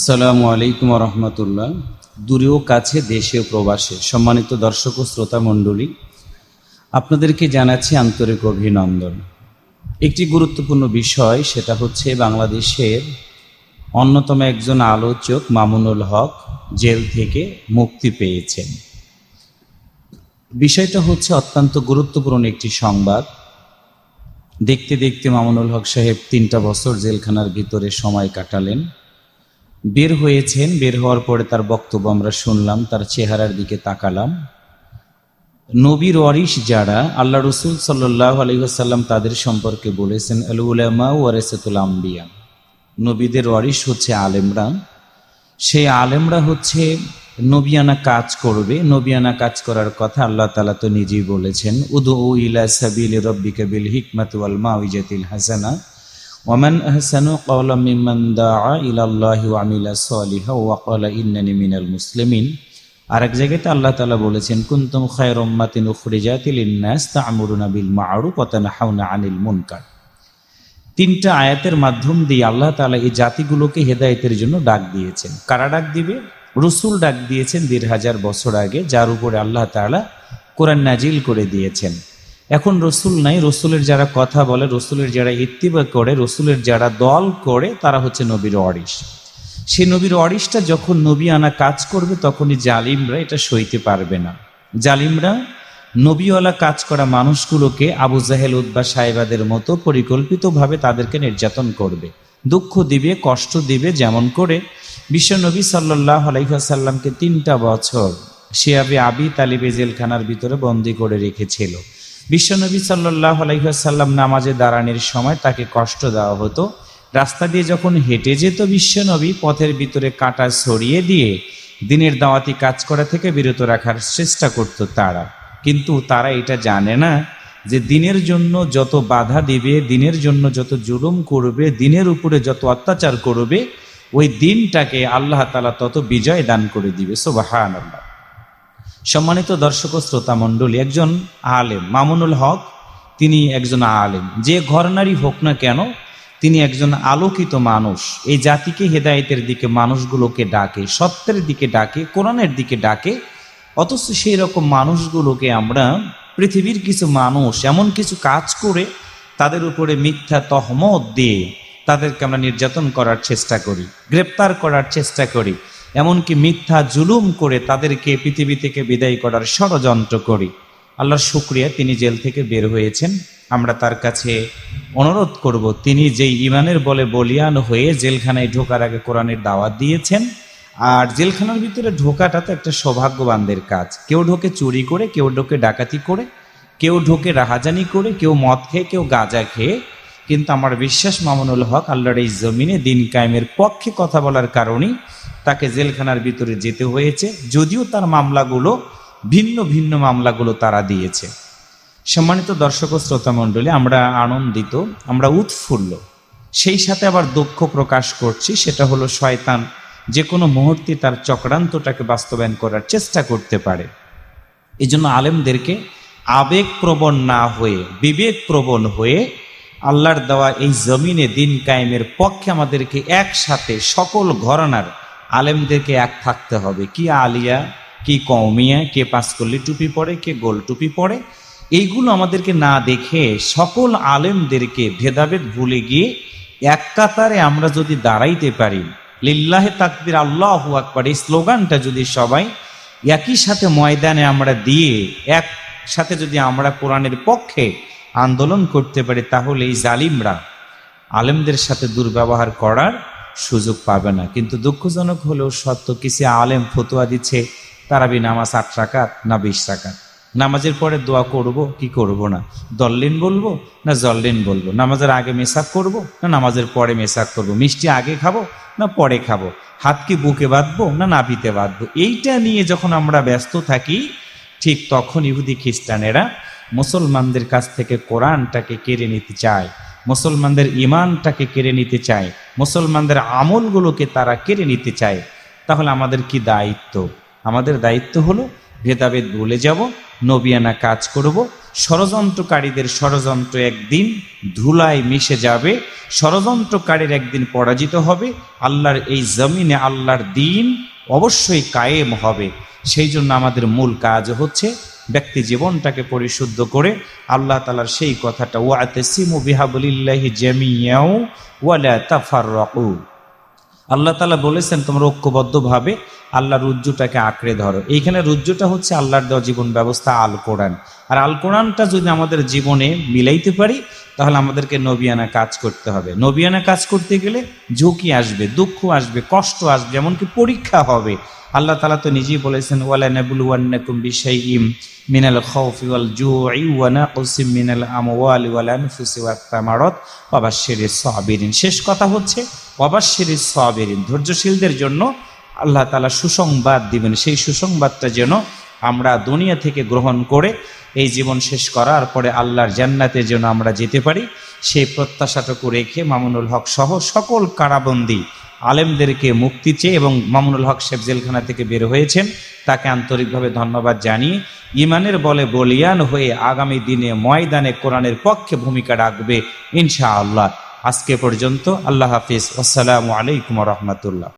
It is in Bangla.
আসসালামু আলাইকুম রহমতুল্লাহ। দূরেও কাছে, দেশে ও প্রবাসে সম্মানিত দর্শক ও শ্রোতা মণ্ডলী, আপনাদেরকে জানাচ্ছি আন্তরিক অভিনন্দন। একটি গুরুত্বপূর্ণ বিষয়, সেটা হচ্ছে বাংলাদেশের অন্যতম একজন আলোচক মামুনুল হক জেল থেকে মুক্তি পেয়েছেন। বিষয়টা হচ্ছে অত্যন্ত গুরুত্বপূর্ণ একটি সংবাদ। দেখতে দেখতে মামুনুল হক সাহেব 3টা বছর জেলখানার ভিতরে সময় কাটালেন। বের হয়েছেন। বের হওয়ার পরে তার বক্তব্য আমরা শুনলাম, তার চেহারার দিকে তাকালাম। নবীর ওয়ারিস যারা, আল্লাহ রসুল সাল্লাল্লাহু আলাইহি ওয়াসাল্লাম তাদের সম্পর্কে বলেছেন, আল উলামা ওয়ারাসাতুল আম্বিয়া, নবীদের ওয়ারিস হচ্ছে আলেমরা। সেই আলেমরা হচ্ছে নবিয়ানা কাজ করবে। নবিয়ানা কাজ করার কথা আল্লাহ তাআলা তো নিজেই বলেছেন, উদউ ইলা সাবিলি রাব্বিকা বিল হিকমাতি ওয়াল মাউইজাতিল হাসানা ওয়ামান আহসানু ক্বাওলাম মিম্মান দাআ ইলাল্লাহি ওয়া আমিলা সলিহান ওয়া ক্বালা ইন্নানি মিনাল মুসলিমিন। আরেক জায়গাতে আল্লাহ তাআলা বলেছেন, কুনতুম খায়রা উম্মাতিন উখরিজাত লিন-নাস তা'মুরুনা বিল মা'রুফ ওয়া তানহাউনা আনিল মুনকার। 3টা আয়াতের মাধ্যম দিয়ে আল্লাহ তাআলা এই জাতিগুলোকে হেদায়েতের জন্য ডাক দিয়েছেন। কারা ডাক দিবে? রসুল ডাক দিয়েছেন 1500 বছর আগে, যার উপরে আল্লাহ তাআলা কোরআন নাজিল করে দিয়েছেন। এখন রসুল নাই, রসুলের যারা কথা বলে, রসুলের যারা ইত্তিবা করে, রসুলের যারা দল করে, তারা হচ্ছে নবীর ওয়ারিস। সেই নবীর ওয়ারিসটা যখন নবী আনা কাজ করবে, তখনই জালিমরা এটা সইতে পারবে না। জালিমরা নবীওয়ালা কাজ করা মানুষগুলোকে আবু জাহেল, উতবা, সাইবাদের মতো পরিকল্পিতভাবে তাদেরকে নির্যাতন করবে, দুঃখ দিবে, কষ্ট দিবে। যেমন করে বিশ্বনবী সাল্লাল্লাহু আলাইহি ওয়াসাল্লামকে 3টা বছর শিয়াবে আবি তালিবে জেলখানার ভিতরে বন্দী করে রেখেছিল। বিশ্বনবী সাল্লাল্লাহু আলাইহি ওয়াসাল্লাম নামাজে দাঁড়ানোর সময় তাকে কষ্ট দেওয়া হতো। রাস্তা দিয়ে যখন হেঁটে যেত বিশ্বনবী, পথের ভিতরে কাঁটা ছড়িয়ে দিয়ে দিনের দাওয়াতি কাজ করা থেকে বিরত রাখার চেষ্টা করত তারা। কিন্তু তারা এটা জানে না যে দিনের জন্য যত বাধা দিবে, দিনের জন্য যত জুলুম করবে, দিনের উপরে যত অত্যাচার করবে, ওই দিনটাকে আল্লাহ তাআলা তত বিজয় দান করে দিবে। সুবহানাল্লাহ। সম্মানিত দর্শক ও শ্রোতা মণ্ডলী, একজন আলেম মামুনুল হক, তিনি একজন আলেম। যে ঘরনারী হোক না কেন, তিনি একজন আলোকিত মানুষ। এই জাতিকে হেদায়েতের দিকে মানুষগুলোকে ডাকে, সত্যের দিকে ডাকে, কোরআনের দিকে ডাকে। অথচ সেই রকম মানুষগুলোকে আমরা, পৃথিবীর কিছু মানুষ এমন কিছু কাজ করে তাদের উপরে মিথ্যা তহমত দিয়ে তাদেরকে আমরা নির্যাতন করার চেষ্টা করি, গ্রেপ্তার করার চেষ্টা করি, এমনকি মিথ্যা জুলুম করে তাদেরকে পৃথিবী থেকে বিদায় করার ষড়যন্ত্র করি। আল্লাহর শুকরিয়া, তিনি জেল থেকে বের হয়েছেন। আমরা তার কাছে অনুরোধ করব, তিনি যেই ইমানের বলে বলিয়ান হয়ে জেলখানায় ঢোকার আগে কোরআনের দাওয়াত দিয়েছেন। আর জেলখানার ভিতরে ঢোকাটা তো একটা সৌভাগ্যবানদের কাজ। কেউ ঢোকে চুরি করে, কেউ ঢোকে ডাকাতি করে, কেউ ঢোকে রাহাজানি করে, কেউ মদ খেয়ে, কেউ গাঁজা খেয়ে। কিন্তু আমার বিশ্বাস মামুনুল হক আল্লাহর এই জমিনে দিন কায়েমের পক্ষে কথা বলার কারণেই তাকে জেলখানার ভিতরে যেতে হয়েছে, যদিও তার মামলাগুলো ভিন্ন ভিন্ন মামলাগুলো তারা দিয়েছে। সম্মানিত দর্শক ও শ্রোতা মণ্ডলী, আমরা আনন্দিত, আমরা উৎফুল্ল, সেই সাথে আবার দুঃখ প্রকাশ করছি। সেটা হলো শয়তান যে কোনো মুহূর্তে তার চক্রান্তটাকে বাস্তবায়ন করার চেষ্টা করতে পারে। এই জন্য আলেমদেরকে আবেগপ্রবণ না হয়ে বিবেকপ্রবণ হয়ে আল্লাহর দেওয়া এই জমিনে দিন কায়েমের পক্ষে আমাদেরকে একসাথে সকল ঘরানার আলেমদেরকে এক থাকতে হবে। কি আলিয়া, কি কওমিয়া, কে পাঁচকল্লি টুপি পরে, কে গোল টুপি পরে, এইগুলো আমাদেরকে না দেখে সকল আলেমদেরকে ভেদাভেদ ভুলে গিয়ে এক কাতারে আমরা যদি দাঁড়াইতে পারি, লিল্লাহে তাকবীর আল্লাহু আকবার, এই স্লোগানটা যদি সবাই একই সাথে ময়দানে আমরা দিয়ে একসাথে যদি আমরা কোরআনের পক্ষে আন্দোলন করতে পারি, তাহলে এই জালিমরা আলেমদের সাথে দুর্ব্যবহার করার সুযোগ পাবে না। কিন্তু দুঃখজনক হলেও সত্য, কিছু আলেম ফতোয়া দিচ্ছে তারাবি নামাজ 8 রাকাত না 20 রাকাত। নামাজের পরে দোয়া করব কি করব না, দল্লিন বলবো না জল্লিন বলবো, নামাজের আগে মেসাক করব না নামাজের পরে মেসাক করব, মিষ্টি আগে খাবো না পরে খাবো, হাত কি বুকে বাঁধবো না নাভিতে বাঁধবো, এইটা নিয়ে যখন আমরা ব্যস্ত থাকি, ঠিক তখন ইহুদি খ্রিস্টানেরা মুসলমানদের কাছ থেকে কোরআনটাকে কেড়ে নিতে চায়, মুসলমানদের ইমানটাকে কেড়ে নিতে চায়, মুসলমানদের আমলগুলোকে তারা কেড়ে নিতে চায়। তাহলে আমাদের কি দায়িত্ব? আমাদের দায়িত্ব হলো ভেদাভেদ ভুলে যাব, নবিয়ানা কাজ করব, ষড়যন্ত্রকারীদের ষড়যন্ত্র একদিন ধুলায় মিশে যাবে, ষড়যন্ত্রকারীর একদিন পরাজিত হবে, আল্লাহর এই জমিনে আল্লাহর দিন অবশ্যই কায়েম হবে। সেই জন্য আমাদের মূল কাজ হচ্ছে ব্যক্তি জীবনটাকে পরিশুদ্ধ করে আল্লাহ তাআলার সেই কথাটা ওয়াতাসিমু বিহাবলিল্লাহি জামিয়াও ওয়ালা তাফাররাকু। আল্লাহ তাআলা বলেছেন তোমরা ঐক্যবদ্ধভাবে আল্লাহর রুজ্জুটাকে আঁকড়ে ধরো। এইখানে রুজ্জুটা হচ্ছে আল্লাহর দেওয়া জীবন ব্যবস্থা আল কোরআন। আর আল কোরআনটা যদি আমাদের জীবনে মিলাইতে পারি তাহলে আমাদেরকে নবিয়ানা কাজ করতে হবে। নবিয়ানা কাজ করতে গেলে ঝুঁকি আসবে, দুঃখ আসবে, কষ্ট আসবে, এমনকি পরীক্ষা হবে। আল্লাহ তাআলা তো নিজেই বলেছেন ওয়ালা নাবলুওয়ান্নাকুম বিশাইইম মিনাল খাউফি ওয়াল জুই ওয়া নাকসিম মিনাল আমওয়ালি ওয়াল আনফুসি ওয়াত তামারাত ওয়া বাশশিরিস সাবিরিন। শেষ কথা হচ্ছে ওয়া বাশশিরিস সাবিরিন, ধৈর্যশীলদের জন্য আল্লাহ তাআলা সুসংবাদ দিবেন। সেই সুসংবাদটা যেন আমরা দুনিয়া থেকে গ্রহণ করে এই জীবন শেষ করার পরে আল্লাহর জান্নাতে যেন আমরা যেতে পারি, সেই প্রত্যাশাটুকু রেখে মামুনুল হক সহ সকল কারাবন্দী আলেমদেরকে মুক্তি চেয়ে এবং মামুনুল হক সাহেব জেলখানা থেকে বের হয়েছেন, তাকে আন্তরিকভাবে ধন্যবাদ জানিয়ে ইমানের বলে বলিয়ান হয়ে আগামী দিনে ময়দানে কোরআনের পক্ষে ভূমিকা রাখবে ইনশাআল্লাহ। আজকে পর্যন্ত আল্লাহ হাফিজ। আসসালামু আলাইকুম ওয়া রাহমাতুল্লাহ।